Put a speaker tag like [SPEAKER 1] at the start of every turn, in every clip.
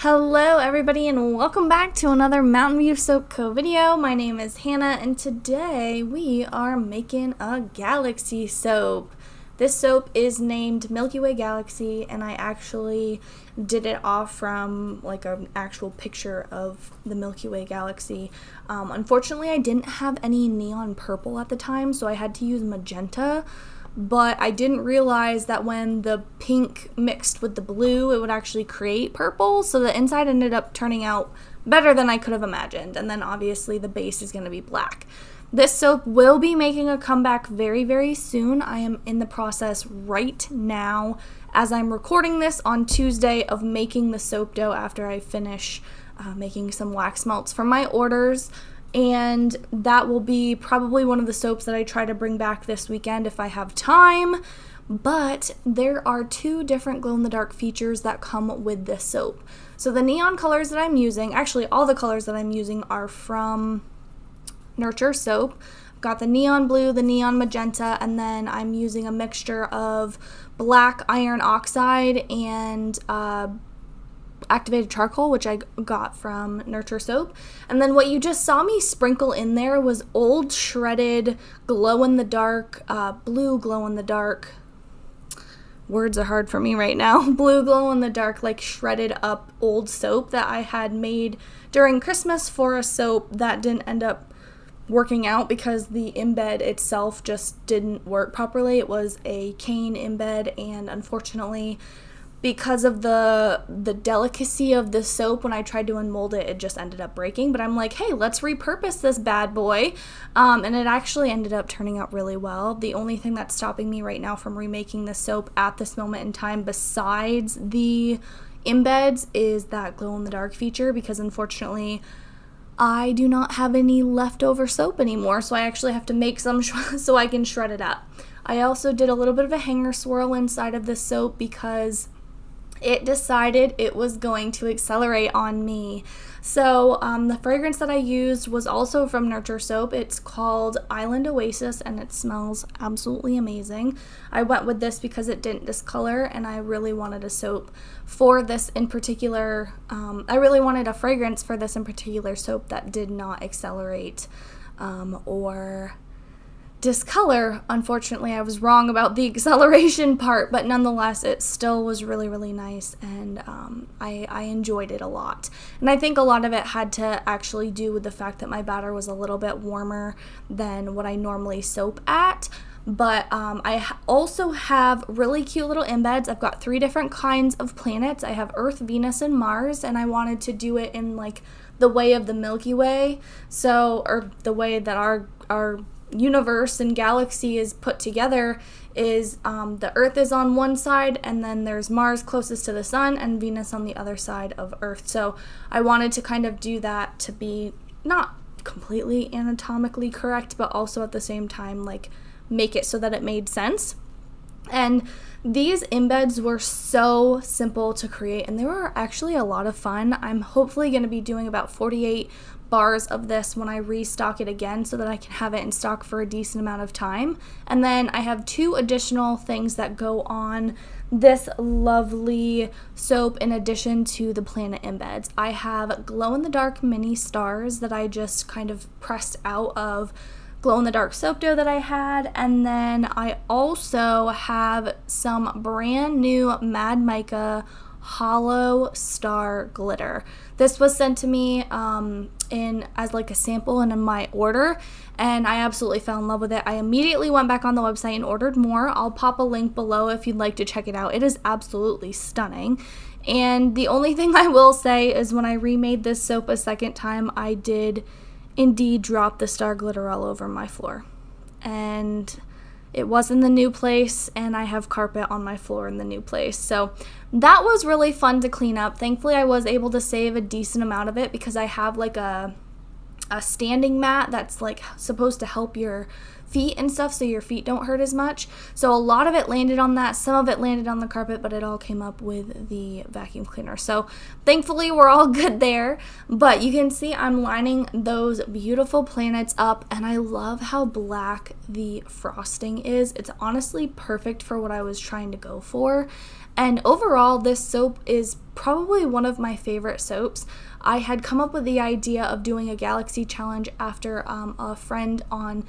[SPEAKER 1] Hello everybody and welcome back to another Mountain View Soap Co video. My name is Hannah and today we are making a galaxy soap. This soap is named Milky Way Galaxy and I actually did it off from like an actual picture of the Milky Way Galaxy. Unfortunately I didn't have any neon purple at the time, so I had to use magenta. But I didn't realize that when the pink mixed with the blue, it would actually create purple. So the inside ended up turning out better than I could have imagined. And then obviously the base is going to be black. This soap will be making a comeback very, very soon. I am in the process right now as I'm recording this on Tuesday of making the soap dough after I finish making some wax melts for my orders. And that will be probably one of the soaps that I try to bring back this weekend if I have time. But there are two different glow-in-the-dark features that come with this soap. So the neon colors that I'm using, actually all the colors that I'm using are from Nurture Soap. I've got the neon blue, the neon magenta, and then I'm using a mixture of black iron oxide and activated charcoal, which I got from Nurture Soap. And then what you just saw me sprinkle in there was old shredded glow-in-the-dark, blue glow-in-the-dark, words are hard for me right now, blue glow-in-the-dark, like shredded up old soap that I had made during Christmas for a soap that didn't end up working out because the embed itself just didn't work properly. It was a cane embed, and unfortunately because of the delicacy of the soap, when I tried to unmold it, it just ended up breaking. But I'm like, hey, let's repurpose this bad boy. And it actually ended up turning out really well. The only thing that's stopping me right now from remaking this soap at this moment in time, besides the embeds, is that glow-in-the-dark feature, because unfortunately I do not have any leftover soap anymore, so I actually have to make some so I can shred it up. I also did a little bit of a hanger swirl inside of this soap because it decided it was going to accelerate on me. So the fragrance that I used was also from Nurture Soap. It's called Island Oasis and it smells absolutely amazing. I went with this because it didn't discolor and I really wanted a soap for this in particular. I really wanted a fragrance for this in particular soap that did not accelerate or discolor. Unfortunately, I was wrong about the acceleration part, but nonetheless, it still was really, really nice, and I enjoyed it a lot. And I think a lot of it had to actually do with the fact that my batter was a little bit warmer than what I normally soap at. But I also have really cute little embeds. I've got 3 different kinds of planets. I have Earth, Venus, and Mars, and I wanted to do it in like the way of the Milky Way, or the way that our universe and galaxy is put together is the Earth is on one side, and then there's Mars closest to the sun and Venus on the other side of Earth. So I wanted to kind of do that to be not completely anatomically correct, but also at the same time like make it so that it made sense. And these embeds were so simple to create, and they were actually a lot of fun. I'm hopefully going to be doing about 48 bars of this when I restock it again so that I can have it in stock for a decent amount of time. And then I have 2 additional things that go on this lovely soap in addition to the planet embeds. I have glow-in-the-dark mini stars that I just kind of pressed out of glow-in-the-dark soap dough that I had, and then I also have some brand new Mad Mica hollow star glitter. This was sent to me in as like a sample and in my order, and I absolutely fell in love with it. I immediately went back on the website and ordered more. I'll pop a link below if you'd like to check it out. It is absolutely stunning. And the only thing I will say is when I remade this soap a second time, I did indeed drop the star glitter all over my floor, and it was in the new place, and I have carpet on my floor in the new place. So that was really fun to clean up. Thankfully, I was able to save a decent amount of it because I have like a standing mat that's like supposed to help your feet and stuff so your feet don't hurt as much. So a lot of it landed on that, some of it landed on the carpet, but it all came up with the vacuum cleaner. So thankfully we're all good there. But you can see I'm lining those beautiful planets up, and I love how black the frosting is. It's honestly perfect for what I was trying to go for. And overall, this soap is probably one of my favorite soaps. I had come up with the idea of doing a Galaxy challenge after a friend on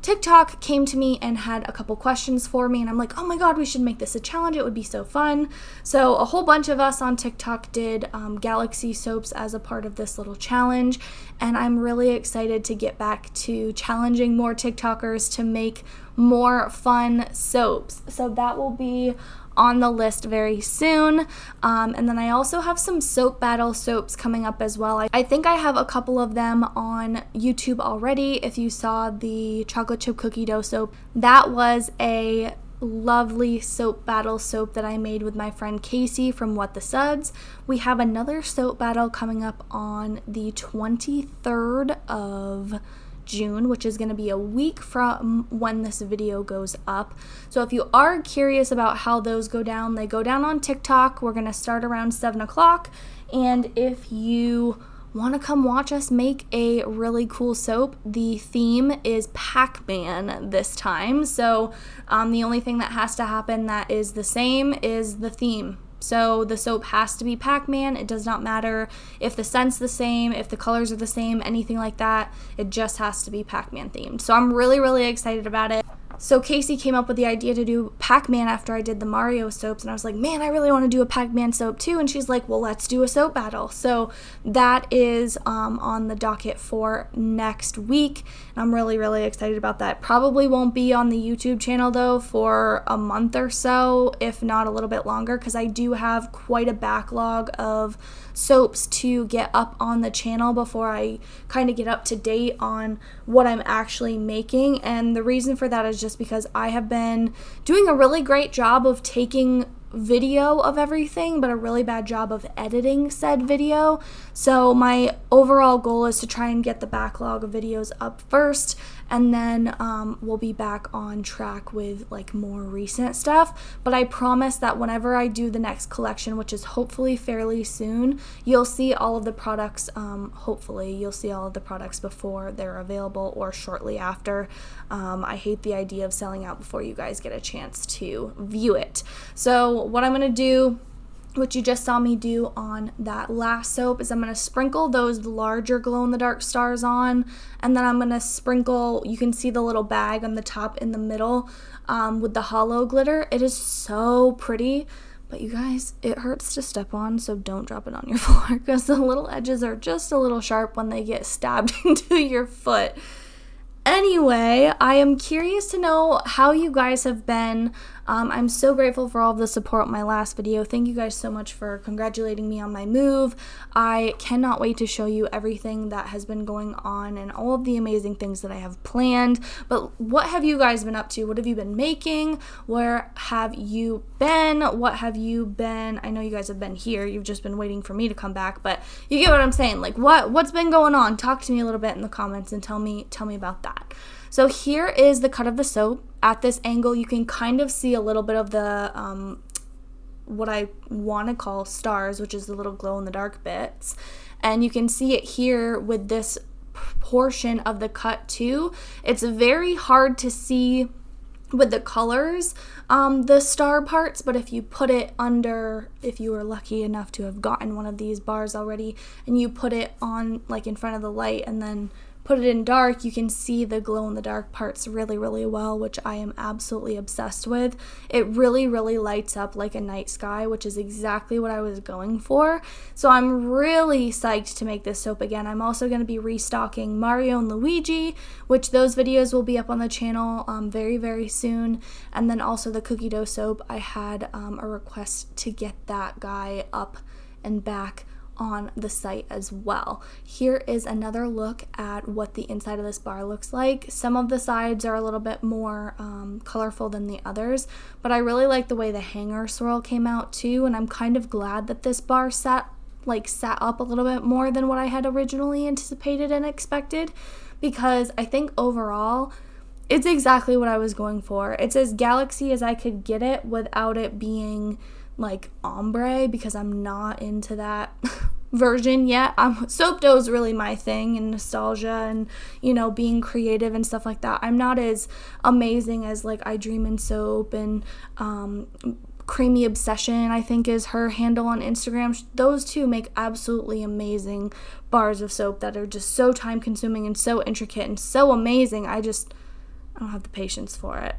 [SPEAKER 1] TikTok came to me and had a couple questions for me, and I'm like, oh my god, we should make this a challenge. It would be so fun. So a whole bunch of us on TikTok did Galaxy soaps as a part of this little challenge, and I'm really excited to get back to challenging more TikTokers to make more fun soaps. So that will be on the list very soon. And then I also have some soap battle soaps coming up as well. I think I have a couple of them on YouTube already. If you saw the chocolate chip cookie dough soap, that was a lovely soap battle soap that I made with my friend Casey from What the Suds. We have another soap battle coming up on the 23rd of June, which is going to be a week from when this video goes up. So if you are curious about how those go down, they go down on TikTok. We're going to start around 7 o'clock. And if you want to come watch us make a really cool soap, the theme is Pac-Man this time. So the only thing that has to happen that is the same is the theme. So the soap has to be Pac-Man. It does not matter if the scent's the same, if the colors are the same, anything like that. It just has to be Pac-Man themed. So I'm really, really excited about it. So Casey came up with the idea to do Pac-Man after I did the Mario soaps, and I was like, man, I really want to do a Pac-Man soap too. And she's like, well, let's do a soap battle. So that is on the docket for next week, and I'm really, really excited about that. Probably won't be on the YouTube channel though for a month or so, if not a little bit longer, because I do have quite a backlog of soaps to get up on the channel before I kind of get up to date on what I'm actually making. And the reason for that is just because I have been doing a really great job of taking video of everything, but a really bad job of editing said video. So my overall goal is to try and get the backlog of videos up first, and then we'll be back on track with like more recent stuff. But I promise that whenever I do the next collection, which is hopefully fairly soon, you'll see all of the products. Hopefully you'll see all of the products before they're available or shortly after. I hate the idea of selling out before you guys get a chance to view it. So what I'm gonna do, what you just saw me do on that last soap, is I'm going to sprinkle those larger glow-in-the-dark stars on, and then I'm going to sprinkle, you can see the little bag on the top in the middle with the hollow glitter. It is so pretty, but you guys, it hurts to step on, so don't drop it on your floor because the little edges are just a little sharp when they get stabbed into your foot. Anyway, I am curious to know how you guys have been. I'm so grateful for all of the support in my last video. Thank you guys so much for congratulating me on my move. I cannot wait to show you everything that has been going on and all of the amazing things that I have planned. But what have you guys been up to? What have you been making? Where have you been? What have you been? I know you guys have been here. You've just been waiting for me to come back, but you get what I'm saying. Like what's been going on? Talk to me a little bit in the comments and tell me about that. So here is the cut of the soap. At this angle, you can kind of see a little bit of the, what I want to call stars, which is the little glow-in-the-dark bits. And you can see it here with this portion of the cut too. It's very hard to see with the colors, the star parts, but if you put it under, if you were lucky enough to have gotten one of these bars already, and you put it on like in front of the light and then put it in dark, you can see the glow-in-the-dark parts really, really well, which I am absolutely obsessed with. It really, really lights up like a night sky, which is exactly what I was going for. So I'm really psyched to make this soap again. I'm also going to be restocking Mario and Luigi, which those videos will be up on the channel very, very soon. And then also the cookie dough soap, I had a request to get that guy up and back on the site as well. Here is another look at what the inside of this bar looks like. Some of the sides are a little bit more colorful than the others, but I really like the way the hanger swirl came out too, and I'm kind of glad that this bar sat up a little bit more than what I had originally anticipated and expected, because I think overall it's exactly what I was going for. It's as galaxy as I could get it without it being like ombre, because I'm not into that version yet. Soap dough is really my thing, and nostalgia and, you know, being creative and stuff like that. I'm not as amazing as like I Dream in Soap and Creamy Obsession, I think is her handle on Instagram. Those two make absolutely amazing bars of soap that are just so time consuming and so intricate and so amazing. I don't have the patience for it,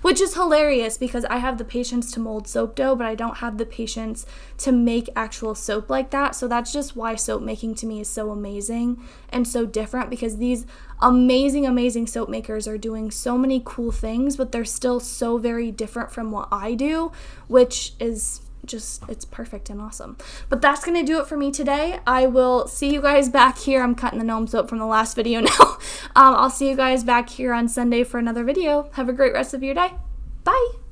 [SPEAKER 1] which is hilarious because I have the patience to mold soap dough, but I don't have the patience to make actual soap like that. So that's just why soap making to me is so amazing and so different, because these amazing soap makers are doing so many cool things, but they're still so very different from what I do, which is just, it's perfect and awesome. But that's gonna do it for me today. I will see you guys back here. I'm cutting the gnome soap from the last video now. I'll see you guys back here on Sunday for another video. Have a great rest of your day. Bye.